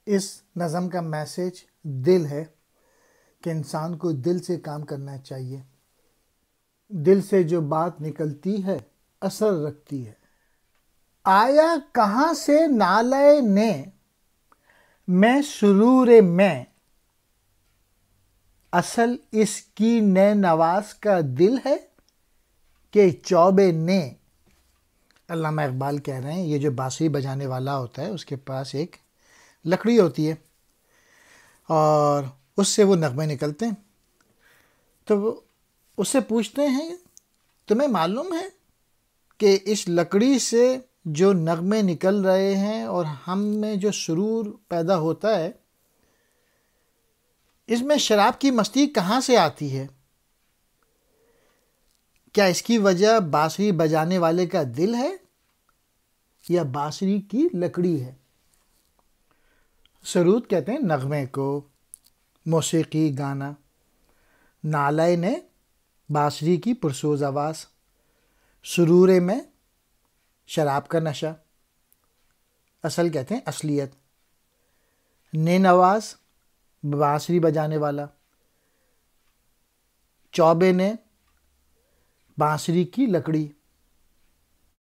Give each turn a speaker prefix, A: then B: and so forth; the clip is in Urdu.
A: اس نظم کا میسج دل ہے کہ انسان کو دل سے کام کرنا چاہیے. دل سے جو بات نکلتی ہے اثر رکھتی ہے. آیا کہاں سے نالے نے میں سرور میں، اصل اس کی نئے نواز کا دل ہے کہ چوبے نے. علامہ اقبال کہہ رہے ہیں یہ جو بانسری بجانے والا ہوتا ہے اس کے پاس ایک لکڑی ہوتی ہے اور اس سے وہ نغمے نکلتے ہیں. تو وہ اس سے پوچھتے ہیں تمہیں معلوم ہے کہ اس لکڑی سے جو نغمے نکل رہے ہیں اور ہم میں جو سرور پیدا ہوتا ہے اس میں شراب کی مستی کہاں سے آتی ہے؟ کیا اس کی وجہ بانسری بجانے والے کا دل ہے یا بانسری کی لکڑی ہے؟ سرود کہتے ہیں نغمے کو، موسیقی گانا. نالے نے بانسری کی پرسوز آواز، سرورے میں شراب کا نشہ. اصل کہتے ہیں اصلیت. نے نواز بانسری بجانے والا، چوبے نے بانسری کی لکڑی.